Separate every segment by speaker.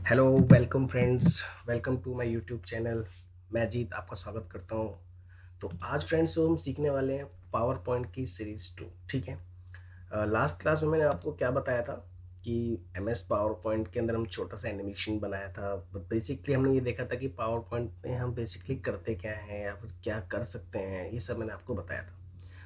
Speaker 1: Hello, welcome friends, welcome to my YouTube channel. मैं जीत आपका स्वागत करता हूँ। तो आज फ्रेंड्स जो हम सीखने वाले हैं पावर पॉइंट की सीरीज़ 2। ठीक है। लास्ट क्लास में मैंने आपको क्या बताया था कि एम एस पावर पॉइंट के अंदर हम छोटा सा एनिमेशन बनाया था। बेसिकली हमने ये देखा था कि पावर पॉइंट में हम बेसिकली करते क्या हैं या फिर क्या कर सकते हैं, ये सब मैंने आपको बताया था।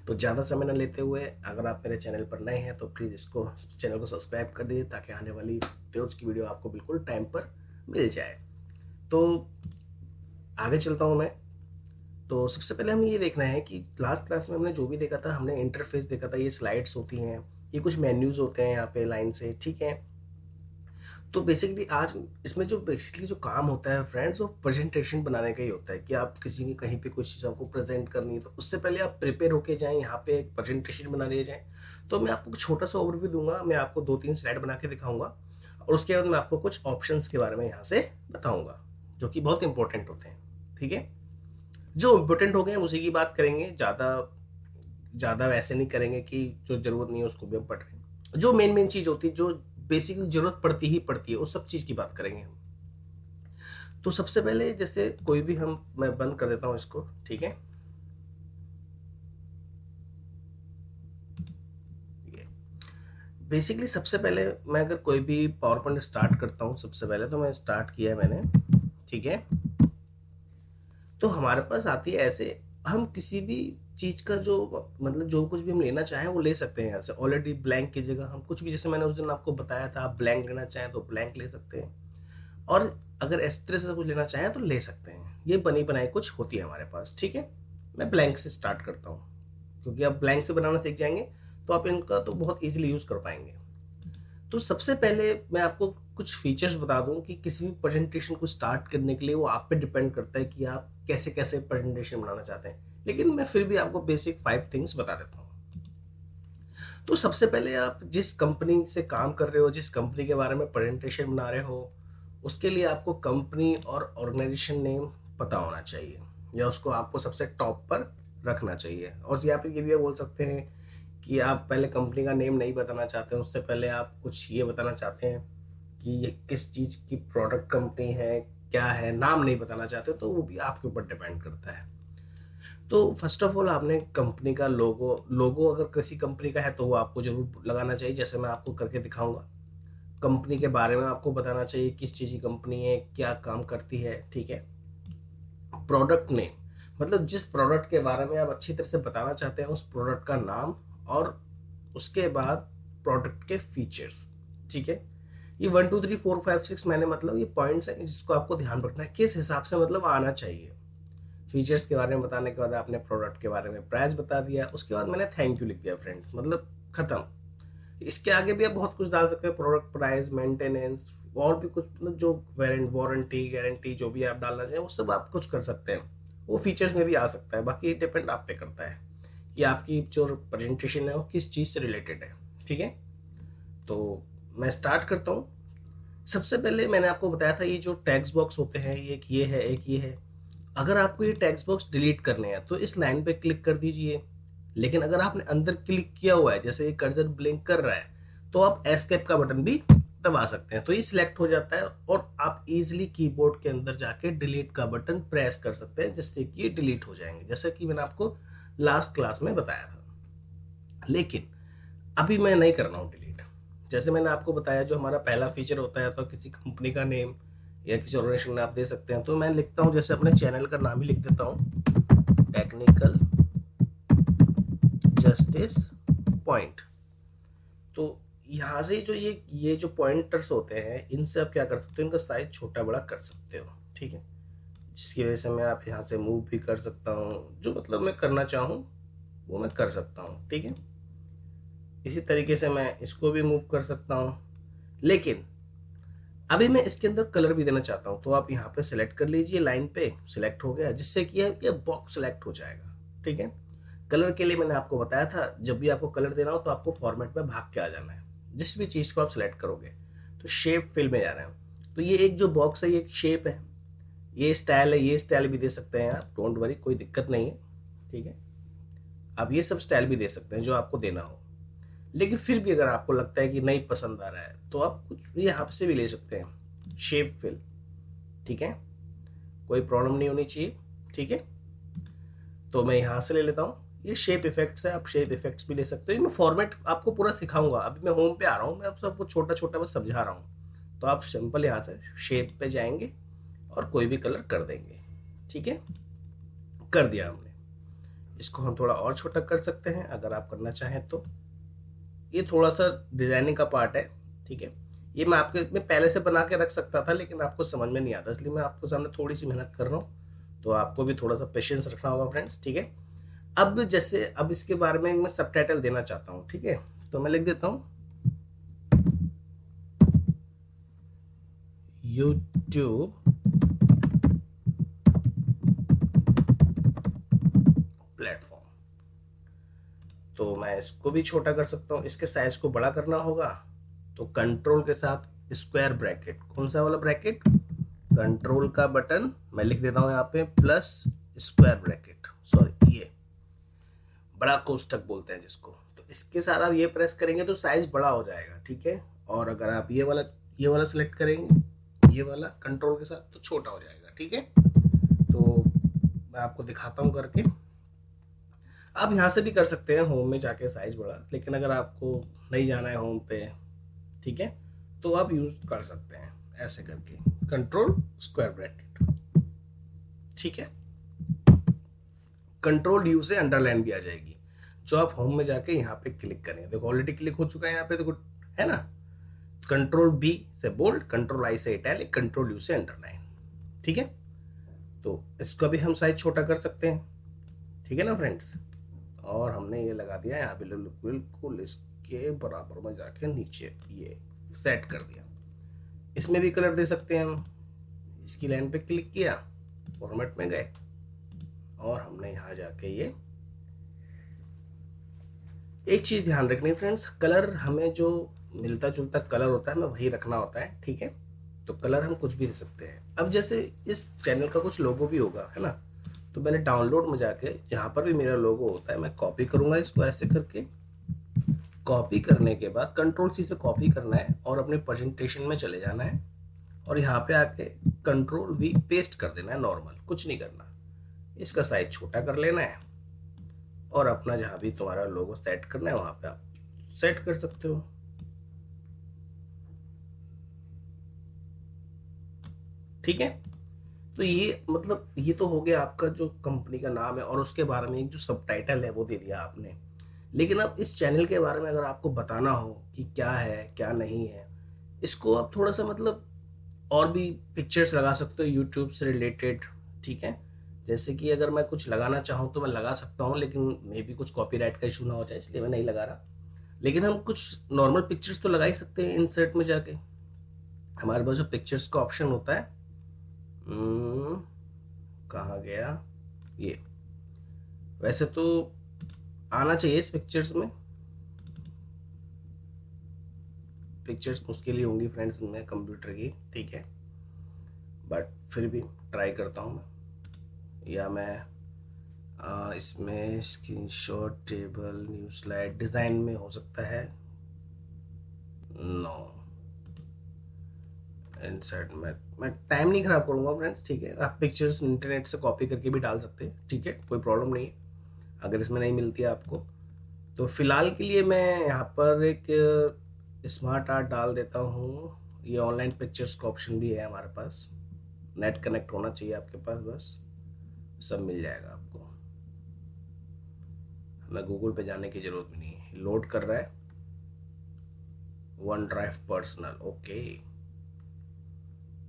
Speaker 1: तो ज़्यादा समय न लेते हुए, अगर आप मेरे चैनल पर नए हैं तो प्लीज़ इसको चैनल को सब्सक्राइब कर दीजिए ताकि आने वाली रोज की वीडियो आपको बिल्कुल टाइम पर मिल जाए। तो आगे चलता हूँ मैं। तो सबसे पहले हमें ये देखना है कि लास्ट क्लास में हमने जो भी देखा था, हमने इंटरफेस देखा था, ये स्लाइड्स होती हैं, ये कुछ मेन्यूज होते हैं यहाँ पे लाइन से। ठीक है। तो बेसिकली आज इसमें जो बेसिकली जो काम होता है फ्रेंड्स, वो प्रेजेंटेशन बनाने का ही होता है कि आप किसी की कहीं पे कुछ चीज़ आपको प्रेजेंट करनी है तो उससे पहले आप प्रिपेयर होके जाएं, यहाँ पे एक प्रेजेंटेशन बना लिए जाएं। तो मैं आपको छोटा सा ओवरव्यू दूंगा, मैं आपको 2-3 स्लाइड बना के दिखाऊंगा और उसके बाद मैं आपको कुछ ऑप्शंस के बारे में यहाँ से बताऊंगा जो कि बहुत इंपॉर्टेंट होते हैं। ठीक है। जो इम्पोर्टेंट हो गए हम उसी की बात करेंगे, ज़्यादा ज़्यादा वैसे नहीं करेंगे कि जो ज़रूरत नहीं है उसको भी हम पढ़ रहे हैं। जो मेन मेन चीज़ होती है, जो बेसिकली ज़रूरत पड़ती ही पड़ती है, उस सब चीज़ की बात करेंगे हम। तो सबसे पहले जैसे कोई भी हम, मैं बंद कर देता हूँ इसको। ठीक है। बेसिकली सबसे पहले मैं अगर कोई भी पावर पॉइंट स्टार्ट करता हूँ, सबसे पहले तो मैं स्टार्ट किया है मैंने। ठीक है। तो हमारे पास आती है ऐसे, हम किसी भी चीज का जो मतलब जो कुछ भी हम लेना चाहें वो ले सकते हैं यहाँ से। ऑलरेडी ब्लैंक की जगह हम कुछ भी, जैसे मैंने उस दिन आपको बताया था, आप ब्लैंक लेना चाहें तो ब्लैंक ले सकते हैं, और अगर इस तरह से कुछ लेना चाहें तो ले सकते हैं। ये बनी बनाई कुछ होती है हमारे पास। ठीक है। मैं ब्लैंक से स्टार्ट करता हूँ, क्योंकि आप ब्लैंक से बनाना सीख जाएंगे तो आप इनका तो बहुत ईजिली यूज कर पाएंगे। तो सबसे पहले मैं आपको कुछ फीचर्स बता दूं कि किसी भी प्रेजेंटेशन को स्टार्ट करने के लिए वो आप पे डिपेंड करता है कि आप कैसे कैसे प्रेजेंटेशन बनाना चाहते हैं, लेकिन मैं फिर भी आपको बेसिक 5 थिंग्स बता देता हूँ। तो सबसे पहले आप जिस कंपनी से काम कर रहे हो, जिस कंपनी के बारे में प्रेजेंटेशन बना रहे हो, उसके लिए आपको कंपनी और ऑर्गेनाइजेशन नेम पता होना चाहिए, या उसको आपको सबसे टॉप पर रखना चाहिए। और या फिर ये भी बोल सकते हैं कि आप पहले कंपनी का नेम नहीं बताना चाहते हैं, उससे पहले आप कुछ ये बताना चाहते हैं कि ये किस चीज़ की प्रोडक्ट कंपनी है, क्या है, नाम नहीं बताना चाहते, तो वो भी आपके ऊपर डिपेंड करता है। तो फर्स्ट ऑफ ऑल आपने कंपनी का लोगो लोगो अगर किसी कंपनी का है तो वो आपको जरूर लगाना चाहिए, जैसे मैं आपको करके दिखाऊंगा। कंपनी के बारे में आपको बताना चाहिए, किस चीज़ की कंपनी है, क्या काम करती है। ठीक है। प्रोडक्ट नेम, मतलब जिस प्रोडक्ट के बारे में आप अच्छी तरह से बताना चाहते हैं उस प्रोडक्ट का नाम, और उसके बाद प्रोडक्ट के फीचर्स। ठीक है। ये 1 2 3 4 5 6 मैंने मतलब ये पॉइंट्स हैं जिसको आपको ध्यान रखना है, किस हिसाब से मतलब आना चाहिए। फीचर्स के बारे में बताने के बाद आपने प्रोडक्ट के बारे में प्राइस बता दिया, उसके बाद मैंने थैंक यू लिख दिया फ्रेंड्स, मतलब खत्म। इसके आगे भी आप बहुत कुछ डाल सकते हैं, प्रोडक्ट प्राइस, मेंटेनेंस, और भी कुछ, मतलब जो वारंटी गारंटी जो भी आप डालना चाहें वो सब आप कुछ कर सकते हैं। वो फीचर्स में भी आ सकता है, बाकी डिपेंड आप पे करता है कि आपकी जो प्रेजेंटेशन है वो किस चीज़ से रिलेटेड है। ठीक है। तो मैं स्टार्ट करता हूँ। सबसे पहले मैंने आपको बताया था ये जो टैक्स बॉक्स होते हैं, ये एक ये है, एक ये है। अगर आपको ये टैक्स बॉक्स डिलीट करने हैं तो इस लाइन पे क्लिक कर दीजिए। लेकिन अगर आपने अंदर क्लिक किया हुआ है, जैसे ये कर्सर ब्लिंक कर रहा है, तो आप एस्केप का बटन भी दबा सकते हैं, तो ये सिलेक्ट हो जाता है और आप इजीली कीबोर्ड के अंदर जाके डिलीट का बटन प्रेस कर सकते हैं, जिससे कि ये डिलीट हो जाएंगे, जैसे कि मैंने आपको लास्ट क्लास में बताया था। लेकिन अभी मैं नहीं कर रहा हूँ डिलीट। जैसे मैंने आपको बताया, जो हमारा पहला फीचर होता है तो किसी कंपनी का नेम या किसी ऑर्गेनाइजेशन का आप दे सकते हैं, तो मैं लिखता हूँ, जैसे अपने चैनल का नाम ही लिख देता हूँ, टेक्निकल जस्टिस पॉइंट। तो यहाँ से जो ये जो पॉइंटर्स होते हैं, इनसे आप क्या कर सकते हो, इनका साइज छोटा बड़ा कर सकते हो। ठीक है। जिसकी वजह से मैं आप यहाँ से मूव भी कर सकता हूँ, जो मतलब मैं करना चाहूँ वो मैं कर सकता हूँ। ठीक है। इसी तरीके से मैं इसको भी मूव कर सकता हूँ, लेकिन अभी मैं इसके अंदर कलर भी देना चाहता हूँ, तो आप यहाँ पे सिलेक्ट कर लीजिए, लाइन पे सिलेक्ट हो गया, जिससे कि ये बॉक्स सिलेक्ट हो जाएगा। ठीक है। कलर के लिए मैंने आपको बताया था, जब भी आपको कलर देना हो तो आपको फॉर्मेट में भाग के आ जाना है। जिस भी चीज़ को आप सिलेक्ट करोगे तो शेप फिल में जाना है। तो ये एक जो बॉक्स है ये एक शेप है, ये स्टाइल है, ये स्टाइल भी दे सकते हैं आप, डोंट वरी, कोई दिक्कत नहीं है। ठीक है। आप ये सब स्टाइल भी दे सकते हैं जो आपको देना हो। लेकिन फिर भी अगर आपको लगता है कि नहीं पसंद आ रहा है तो आप कुछ यहाँ से भी ले सकते हैं। शेप फिल, ठीक है, कोई प्रॉब्लम नहीं होनी चाहिए, ठीक है। तो मैं यहाँ से ले लेता हूँ, ये शेप इफेक्ट्स है, आप शेप इफेक्ट्स भी ले सकते हो। मैं फॉर्मेट आपको पूरा सिखाऊंगा, अभी मैं होम पे आ रहा हूँ, मैं आप सबको छोटा छोटा बस समझा रहा हूँ। तो आप सिंपल यहाँ से शेप पे जाएंगे और कोई भी कलर कर देंगे, ठीक है, कर दिया हमने। इसको हम थोड़ा और छोटा कर सकते हैं अगर आप करना चाहें तो। ये थोड़ा सा डिजाइनिंग का पार्ट है, ठीक है। ये मैं आपके में पहले से बना के रख सकता था, लेकिन आपको समझ में नहीं आता, इसलिए मैं आपको सामने थोड़ी सी मेहनत कर रहा हूँ। तो आपको भी थोड़ा सा पेशेंस रखना होगा फ्रेंड्स, ठीक है। अब जैसे अब इसके बारे में मैं सबटाइटल देना चाहता हूँ, ठीक है। तो मैं लिख देता हूँ YouTube प्लेटफॉर्म। तो मैं इसको भी छोटा कर सकता हूँ, इसके साइज को बड़ा करना होगा तो कंट्रोल के साथ स्क्वायर ब्रैकेट, कौन सा वाला ब्रैकेट, कंट्रोल का बटन मैं लिख देता हूँ यहाँ पे प्लस स्क्वायर ब्रैकेट, सॉरी ये बड़ा कोष्ठक बोलते हैं जिसको। तो इसके साथ आप ये प्रेस करेंगे तो साइज बड़ा हो जाएगा, ठीक है। और अगर आप ये वाला सिलेक्ट करेंगे, ये वाला कंट्रोल के साथ, तो छोटा हो जाएगा, ठीक है। तो मैं आपको दिखाता हूँ करके। आप यहाँ से भी कर सकते हैं होम में जाके साइज बड़ा, लेकिन अगर आपको नहीं जाना है होम पे, ठीक है, तो आप यूज कर सकते हैं ऐसे करके कंट्रोल स्क्वायर ब्रैकेट, ठीक है। कंट्रोल यू से अंडरलाइन भी आ जाएगी, जो आप होम में जाके यहाँ पे क्लिक करेंगे, देखो ऑलरेडी क्लिक हो चुका है यहाँ पे, देखो है ना। कंट्रोल बी से बोल्ड, कंट्रोल आई से इटैलिक, कंट्रोल यू से अंडरलाइन, ठीक है। तो इसको भी हम साइज छोटा कर सकते हैं, ठीक है ना फ्रेंड्स। और हमने ये लगा दिया यहाँ पे बिल्कुल इसके बराबर में जाके नीचे ये सेट कर दिया। इसमें भी कलर दे सकते हैं हम, इसकी लाइन पे क्लिक किया, फॉर्मेट में गए और हमने यहाँ जाके ये एक चीज ध्यान रखनी फ्रेंड्स, कलर हमें जो मिलता जुलता कलर होता है हमें वही रखना होता है, ठीक है। तो कलर हम कुछ भी दे सकते हैं। अब जैसे इस चैनल का कुछ लोगो भी होगा, है ना, तो मैंने डाउनलोड में जाके जहाँ पर भी मेरा लोगो होता है मैं कॉपी करूंगा इसको ऐसे करके। कॉपी करने के बाद कंट्रोल सी से कॉपी करना है और अपने प्रेजेंटेशन में चले जाना है और यहाँ पे आके कंट्रोल वी पेस्ट कर देना है, नॉर्मल, कुछ नहीं करना। इसका साइज छोटा कर लेना है और अपना जहाँ भी तुम्हारा लोगो सेट करना है वहाँ पे आप सेट कर सकते हो, ठीक है। तो ये मतलब ये तो हो गया आपका जो कंपनी का नाम है और उसके बारे में एक जो सबटाइटल है वो दे दिया आपने। लेकिन अब इस चैनल के बारे में अगर आपको बताना हो कि क्या है क्या नहीं है, इसको आप थोड़ा सा मतलब और भी पिक्चर्स लगा सकते हो यूट्यूब से रिलेटेड, ठीक है। जैसे कि अगर मैं कुछ लगाना चाहूँ तो मैं लगा सकता हूँ, लेकिन मे भी कुछ कॉपीराइट का इशू ना हो जाए इसलिए मैं नहीं लगा रहा। लेकिन हम कुछ नॉर्मल पिक्चर्स तो लगा ही सकते हैं इंसर्ट में जाके। हमारे पास जो पिक्चर्स का ऑप्शन होता है, कहाँ गया ये, वैसे तो आना चाहिए इस पिक्चर्स में, पिक्चर्स मुश्किल ही होंगी फ्रेंड्स में कंप्यूटर की, ठीक है, बट फिर भी ट्राई करता हूँ मैं। या मैं इसमें screenshot, table, new slide, design में हो सकता है, नो इंसर्ट में मैं टाइम नहीं खराब करूँगा फ्रेंड्स, ठीक है। आप पिक्चर्स इंटरनेट से कॉपी करके भी डाल सकते हैं, ठीक है, कोई प्रॉब्लम नहीं है अगर इसमें नहीं मिलती है आपको। तो फिलहाल के लिए मैं यहाँ पर एक स्मार्ट आर्ट डाल देता हूँ। ये ऑनलाइन पिक्चर्स का ऑप्शन भी है हमारे पास, नेट कनेक्ट होना चाहिए आपके पास, बस सब मिल जाएगा आपको। हमें गूगल पे जाने की जरूरत भी नहीं है, लोड कर रहा है। OneDrive personal, okay,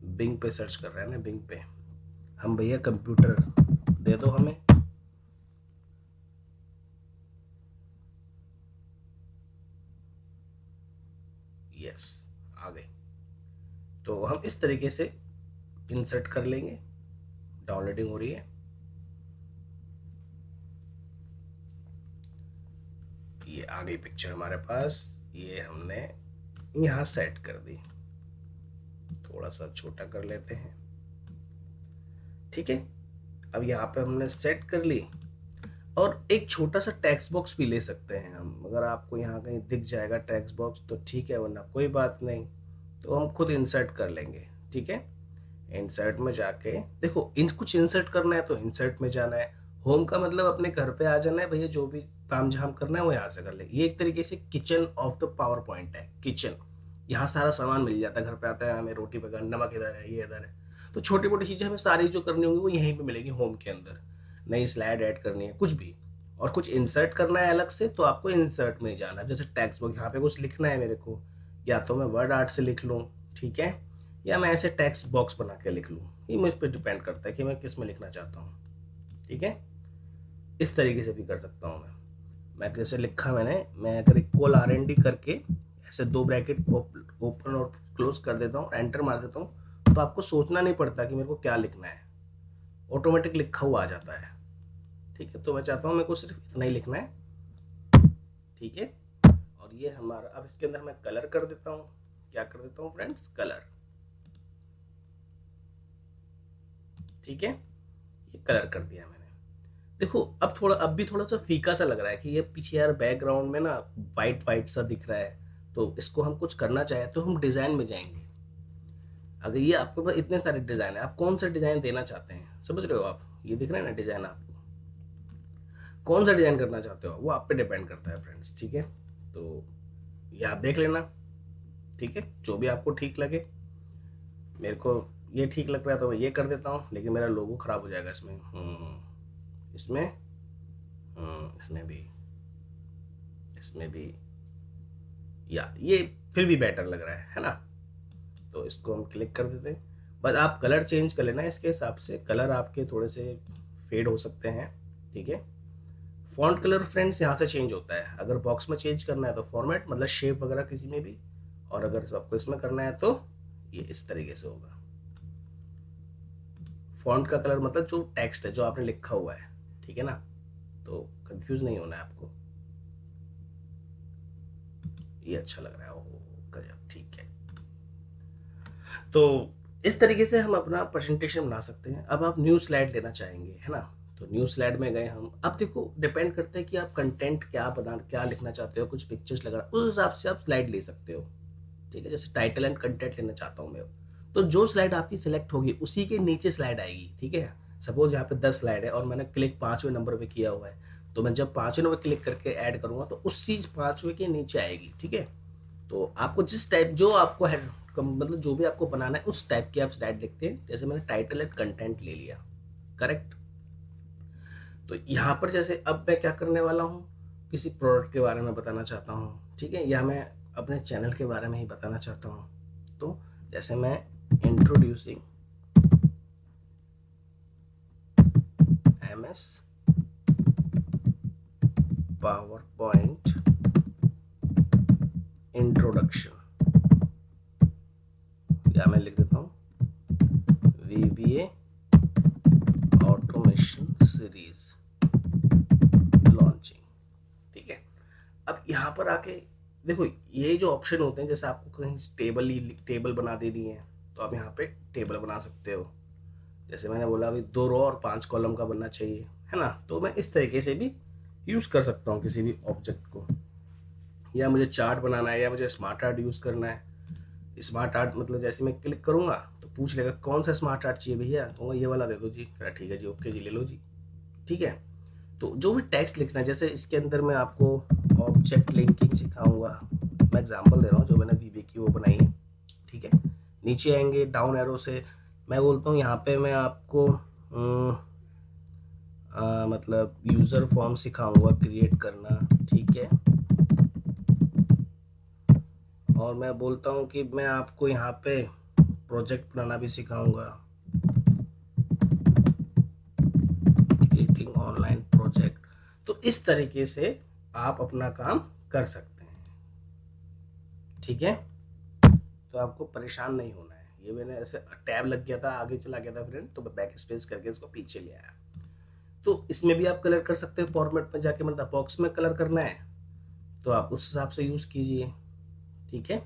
Speaker 1: Bing पे सर्च कर रहा है ना, बिंग पे। हम भैया कंप्यूटर दे दो हमें, यस आ गए। तो हम इस तरीके से इंसर्ट कर लेंगे, डाउनलोडिंग हो रही है। ये आ गई पिक्चर हमारे पास, ये हमने यहाँ सेट कर दी, थोड़ा सा छोटा कर लेते हैं, ठीक है। अब यहाँ पे हमने सेट कर ली और एक छोटा सा टेक्स्ट बॉक्स भी ले सकते हैं हम, अगर आपको यहाँ कहीं दिख जाएगा टेक्स्ट बॉक्स तो ठीक है, वरना कोई बात नहीं, तो हम खुद इंसर्ट कर लेंगे, ठीक है। इंसर्ट में जाके देखो, इन कुछ इंसर्ट करना है तो इंसर्ट में जाना है। होम का मतलब अपने घर पे आ जाना है भैया, जो भी काम जहाँ करना है वो यहाँ से कर ले। ये एक तरीके से kitchen of the power point है। किचन, यहाँ सारा सामान मिल जाता है। घर पे आता है, हमें रोटी पका, नमक इधर है, ये इधर है। तो छोटी मोटी चीज़ें हमें सारी जो करनी होंगी वो यहीं पे मिलेगी होम के अंदर। नई स्लाइड ऐड करनी है, कुछ भी, और कुछ इंसर्ट करना है अलग से, तो आपको इंसर्ट में जाना है। जैसे टैक्स बुक, यहाँ पे कुछ लिखना है मेरे को, या तो मैं वर्ड आर्ट से लिख लूँ, ठीक है, या मैं ऐसे टेक्स्ट बॉक्स बना के लिख लूँ। ये मुझ पर डिपेंड करता है कि मैं किस में लिखना चाहता हूँ, ठीक है। इस तरीके से भी कर सकता हूँ मैं जैसे लिखा मैंने, मैं अगर इक्वल R&D करके ऐसे 2 ब्रैकेट ओपन और क्लोज कर देता हूँ, एंटर मार देता हूँ, तो आपको सोचना नहीं पड़ता कि मेरे को क्या लिखना है, ऑटोमेटिक लिखा हुआ आ जाता है, ठीक है। तो मैं चाहता हूँ मेरे को सिर्फ इतना ही लिखना है, ठीक है। और ये हमारा, अब इसके अंदर मैं कलर कर देता हूँ। क्या कर देता हूँ फ्रेंड्स? कलर, ठीक है। ये कलर कर दिया मैंने। देखो अब थोड़ा, अब भी थोड़ा सा फीका सा लग रहा है कि ये पीछे यार बैकग्राउंड में ना वाइट वाइट सा दिख रहा है। तो इसको हम कुछ करना चाहें तो हम डिज़ाइन में जाएंगे। अगर ये आपके पास इतने सारे डिज़ाइन है, आप कौन सा डिज़ाइन देना चाहते हैं, समझ रहे हो आप? ये दिख रहा है ना डिज़ाइन, आपको कौन सा डिज़ाइन करना चाहते हो वो आप पे डिपेंड करता है फ्रेंड्स, ठीक है। तो ये आप देख लेना, ठीक है, जो भी आपको ठीक लगे। मेरे को ये ठीक लग रहा है तो मैं ये कर देता हूँ, लेकिन मेरा लोगो खराब हो जाएगा इसमें। इसमें इसमें भी, इसमें भी, या ये फिर भी बेटर लग रहा है ना। तो इसको हम क्लिक कर देते हैं। बस आप कलर चेंज कर लेना इसके हिसाब से, कलर आपके थोड़े से फेड हो सकते हैं, ठीक है। फॉन्ट कलर फ्रेंड्स यहाँ से चेंज होता है। अगर बॉक्स में चेंज करना है तो फॉर्मेट मतलब शेप वगैरह किसी में भी, और अगर आपको इसमें करना है तो ये इस तरीके से होगा। फॉन्ट का कलर मतलब जो टेक्स्ट है, जो आपने लिखा हुआ है, ठीक है ना। तो कंफ्यूज नहीं होना है आपको। ये अच्छा लग रहा है, ओह गजब, ठीक है। तो इस तरीके से हम अपना प्रेजेंटेशन बना सकते हैं। अब आप न्यू स्लाइड लेना चाहेंगे, है ना। तो न्यू स्लाइड में गए हम। अब देखो डिपेंड करता है कि आप कंटेंट क्या बना, क्या लिखना चाहते हो, कुछ पिक्चर्स लगा, उस हिसाब से आप स्लाइड ले सकते हो, ठीक है। जैसे टाइटल एंड कंटेंट लेना चाहता हूँ मैं, तो जो स्लाइड आपकी सिलेक्ट होगी उसी के नीचे स्लाइड आएगी, ठीक है। सपोज यहाँ पे 10 स्लाइड है और मैंने क्लिक 5वें नंबर पे किया हुआ है, तो मैं जब 5वें नंबर क्लिक करके ऐड करूँगा तो उस चीज़ 5वें के नीचे आएगी, ठीक है। तो आपको जिस टाइप, जो आपको है मतलब जो भी आपको बनाना है उस टाइप की आप स्लाइड लिखते हैं। जैसे मैंने टाइटल एंड कंटेंट ले लिया, करेक्ट। तो यहाँ पर जैसे अब मैं क्या करने वाला हूँ, किसी प्रोडक्ट के बारे में बताना चाहता हूँ, ठीक है, या मैं अपने चैनल के बारे में ही बताना चाहता हूँ। तो जैसे मैं इंट्रोड्यूसिंग MS PowerPoint इंट्रोडक्शन, या मैं लिख देता हूँ VBA ऑटोमेशन सीरीज लॉन्चिंग, ठीक है। अब यहाँ पर आके देखो, ये जो ऑप्शन होते हैं, जैसे आपको कहीं टेबल बना देनी है तो आप यहाँ पे टेबल बना सकते हो। जैसे मैंने बोला अभी 2 रो और 5 कॉलम का बनना चाहिए, है ना। तो मैं इस तरीके से भी यूज़ कर सकता हूँ किसी भी ऑब्जेक्ट को। या मुझे चार्ट बनाना है, या मुझे स्मार्ट आर्ट यूज़ करना है। स्मार्ट आर्ट मतलब जैसे मैं क्लिक करूँगा तो पूछ लेगा कौन सा स्मार्ट आर्ट चाहिए भैया, कहूँगा ये वाला दे दो जी, ठीक है जी, ओके जी, ले लो जी, ठीक है। तो जो भी टेक्स्ट लिखना है, जैसे इसके अंदर मैं आपको ऑब्जेक्ट लिंकिंग सिखाऊंगा। मैं एग्जांपल दे रहा हूँ जो मैंने VBA की वो बनाई है, ठीक है। नीचे आएंगे डाउन एरो से, मैं बोलता हूँ यहाँ पे मैं आपको मतलब यूज़र फॉर्म सिखाऊंगा क्रिएट करना, ठीक है। और मैं बोलता हूँ कि मैं आपको यहाँ पे प्रोजेक्ट बनाना भी सिखाऊंगा, क्रिएटिंग ऑनलाइन प्रोजेक्ट। तो इस तरीके से आप अपना काम कर सकते हैं, ठीक है। तो आपको परेशान नहीं होना है। ये मैंने ऐसे टैब लग गया था, आगे चला गया था फ्रेंड, तो मैं बैक स्पेस करके इसको पीछे ले आया। तो इसमें भी आप कलर कर सकते हैं फॉर्मेट में जाके, मतलब बॉक्स में कलर करना है तो आप उस हिसाब से यूज़ कीजिए, ठीक है,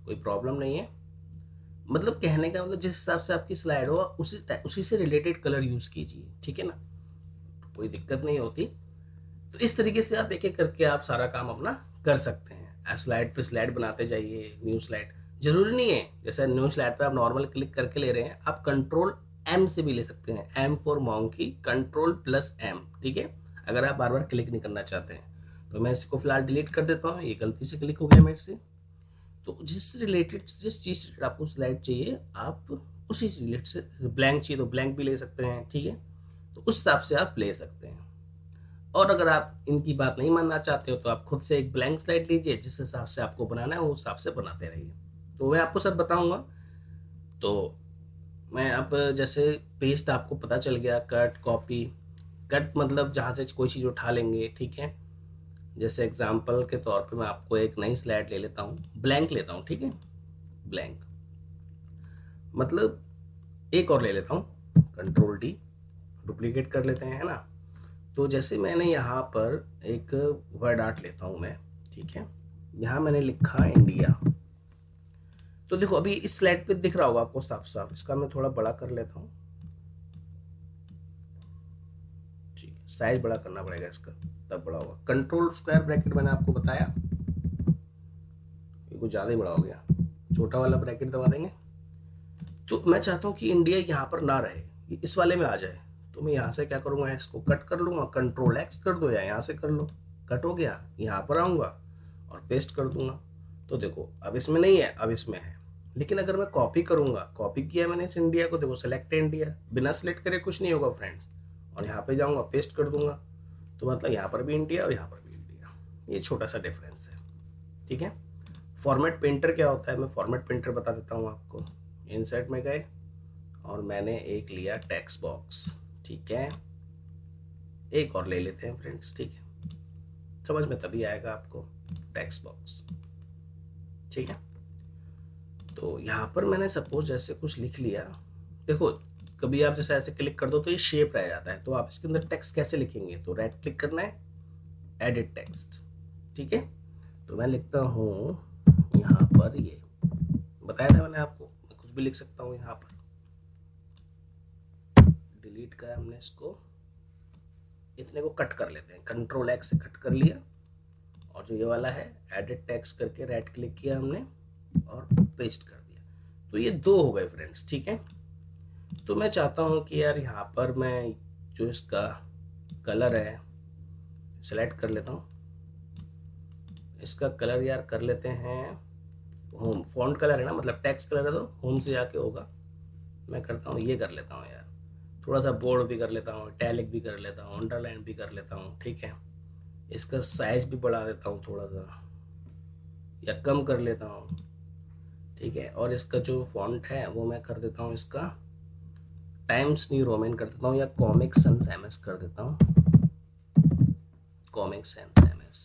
Speaker 1: कोई प्रॉब्लम नहीं है। मतलब कहने का मतलब जिस हिसाब से आपकी स्लाइड हो उसी से रिलेटेड कलर यूज़ कीजिए, ठीक है ना, कोई दिक्कत नहीं होती। तो इस तरीके से आप एक एक करके आप सारा काम अपना कर सकते हैं। स्लाइड पे स्लाइड बनाते जाइए, न्यू स्लाइड। जरूरी नहीं है जैसे न्यू स्लाइड पे आप नॉर्मल क्लिक करके ले रहे हैं, आप कंट्रोल एम से भी ले सकते हैं, M for monkey, control plus M, ठीक है, अगर आप बार बार क्लिक नहीं करना चाहते हैं। तो मैं इसको फिलहाल डिलीट कर देता हूँ, ये गलती से क्लिक हो गया मेरे से। तो जिस चीज़ से आपको स्लाइड चाहिए आप उसी रिलेटेड से, ब्लैंक चाहिए तो ब्लैंक भी ले सकते हैं, ठीक है, तो उस हिसाब से आप ले सकते हैं। और अगर आप इनकी बात नहीं मानना चाहते हो तो आप खुद से एक ब्लैंक स्लाइड लीजिए, जिस हिसाब से आपको बनाना है उस हिसाब से बनाते रहिए। तो मैं आपको सब बताऊंगा। तो मैं अब जैसे पेस्ट आपको पता चल गया, कट कॉपी, कट मतलब जहाँ से कोई चीज़ उठा लेंगे, ठीक है। जैसे एग्जांपल के तौर पे मैं आपको एक नई स्लाइड ले लेता हूँ, ब्लैंक लेता हूँ, ठीक है, ब्लैंक मतलब एक और ले लेता हूँ, कंट्रोल डी, डुप्लीकेट कर लेते हैं, है ना। तो जैसे मैंने यहाँ पर एक वर्ड आर्ट लेता हूँ मैं, ठीक है, यहाँ मैंने लिखा इंडिया। तो देखो अभी इस स्लाइड पे दिख रहा होगा आपको साफ साफ, इसका मैं थोड़ा बड़ा कर लेता हूँ, ठीक है, साइज बड़ा करना पड़ेगा इसका तब बड़ा होगा। कंट्रोल स्क्वायर ब्रैकेट मैंने आपको बताया, ये कुछ ज़्यादा ही बड़ा हो गया, छोटा वाला ब्रैकेट दबा देंगे। तो मैं चाहता हूँ कि इंडिया यहाँ पर ना रहे, ये इस वाले में आ जाए। तो मैं यहाँ से क्या करूँगा, इसको कट कर लूँगा, कंट्रोल एक्स कर दो या यहाँ से कर लो, कट हो गया, यहाँ पर आऊँगा और पेस्ट कर दूंगा। तो देखो अब इसमें नहीं है, अब इसमें है। लेकिन अगर मैं कॉपी करूँगा, कॉपी किया मैंने इस इंडिया को, देखो सेलेक्ट इंडिया, बिना सेलेक्ट करे कुछ नहीं होगा फ्रेंड्स, और यहाँ पे जाऊँगा पेस्ट कर दूंगा, तो मतलब यहाँ पर भी इंडिया और यहाँ पर भी इंडिया, ये छोटा सा डिफरेंस है, ठीक है। फॉर्मेट पेंटर क्या होता है, मैं फॉर्मेट पेंटर बता देता हूँ आपको। इंसर्ट में गए और मैंने एक लिया टेक्स्ट बॉक्स, ठीक है, एक और ले लेते हैं फ्रेंड्स, ठीक है, समझ में तभी आएगा आपको, टेक्स्ट बॉक्स, ठीक है। तो यहाँ पर मैंने सपोज जैसे कुछ लिख लिया, देखो कभी आप जैसे ऐसे क्लिक कर दो तो ये शेप रह जाता है, तो आप इसके अंदर टेक्स्ट कैसे लिखेंगे, तो राइट क्लिक करना है, एडिट टेक्स्ट, ठीक है। तो मैं लिखता हूँ यहाँ पर, ये बताया था मैंने आपको, मैं कुछ भी लिख सकता हूँ यहाँ पर, डिलीट किया हमने इसको, इतने को कट कर लेते हैं, कंट्रोल एक्स से कट कर लिया, और जो ये वाला है एडिट टेक्स्ट करके राइट क्लिक किया हमने और पेस्ट कर दिया। तो ये दो हो गए फ्रेंड्स, ठीक है। तो मैं चाहता हूँ कि यार यहाँ पर मैं जो इसका कलर है सेलेक्ट कर लेता हूँ, इसका कलर यार कर लेते हैं होम, फॉन्ट कलर है ना, मतलब टेक्स्ट कलर है तो होम से जाके होगा, मैं करता हूँ ये कर लेता हूँ यार, थोड़ा सा बोल्ड भी कर लेता हूँ, इटैलिक भी कर लेता हूँ, अंडरलाइन भी कर लेता हूँ, ठीक है। इसका साइज भी बढ़ा देता हूँ थोड़ा सा, या कम कर लेता हूँ, ठीक है। और इसका जो फॉन्ट है वो मैं कर देता हूँ, इसका टाइम्स न्यू रोमन कर देता हूँ, या कॉमिक सन्स एमएस कर देता हूँ, कॉमिक सन्स एमएस।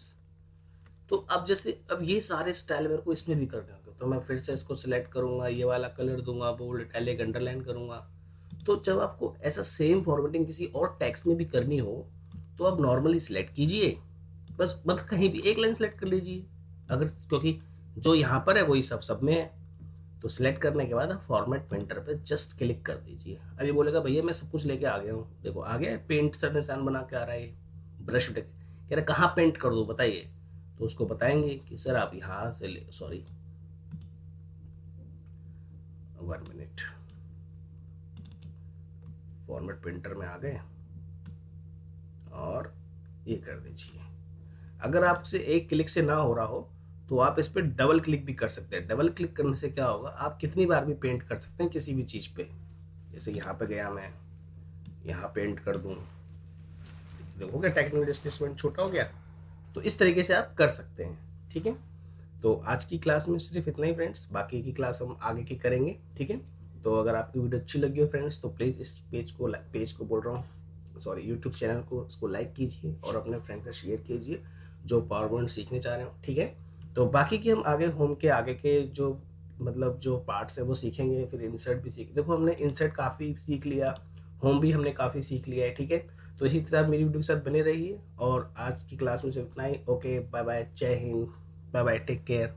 Speaker 1: तो अब जैसे अब ये सारे स्टाइल मेरे को इसमें भी करने होंगे, तो मैं फिर से इसको सिलेक्ट करूंगा, ये वाला कलर दूंगा, बोल्ड इटैलिक अंडरलाइन करूंगा। तो जब आपको ऐसा सेम फॉर्मेटिंग किसी और टेक्स्ट में भी करनी हो तो आप नॉर्मली सिलेक्ट कीजिए, बस मतलब कहीं भी एक लाइन सेलेक्ट कर लीजिए, अगर क्योंकि जो यहाँ पर है वही सब में है। तो सिलेक्ट करने के बाद आप फॉर्मेट पेंटर पे जस्ट क्लिक कर दीजिए। अब ये बोलेगा भैया मैं सब कुछ लेके आ गया हूँ, देखो आ गया पेंट सर निशान बना के आ रहा है, ब्रश कह रहा है कहाँ पेंट कर दूँ बताइए, तो उसको बताएंगे कि सर आप यहाँ से ले, सॉरी 1 मिनट, फॉर्मेट पेंटर में आ गए और ये कर दीजिए। अगर आपसे एक क्लिक से ना हो रहा हो तो आप इस पर डबल क्लिक भी कर सकते हैं। डबल क्लिक करने से क्या होगा, आप कितनी बार भी पेंट कर सकते हैं किसी भी चीज़ पे। जैसे यहाँ पे गया मैं, यहाँ पेंट कर दूँ, देखो क्या टेक्निकल डिस्प्लेसमेंट छोटा हो गया। तो इस तरीके से आप कर सकते हैं, ठीक है। तो आज की क्लास में सिर्फ इतना ही फ्रेंड्स, बाकी की क्लास हम आगे की करेंगे, ठीक है। तो अगर आपकी वीडियो अच्छी लगी हो फ्रेंड्स तो प्लीज़ इस पेज को बोल रहा हूँ, सॉरी यूट्यूब चैनल को, इसको लाइक कीजिए और अपने फ्रेंड का शेयर कीजिए जो पावर पॉइंट सीखने चाह रहे हो, ठीक है। तो बाकी की हम आगे होम के आगे के जो मतलब जो पार्ट्स है वो सीखेंगे, फिर इंसर्ट भी सीख, देखो हमने इंसर्ट काफ़ी सीख लिया, होम भी हमने काफ़ी सीख लिया है, ठीक है। तो इसी तरह मेरी वीडियो के साथ बने रहिए, और आज की क्लास में सिर्फ इतना ही। ओके बाय बाय, जय हिंद, बाय बाय, टेक केयर।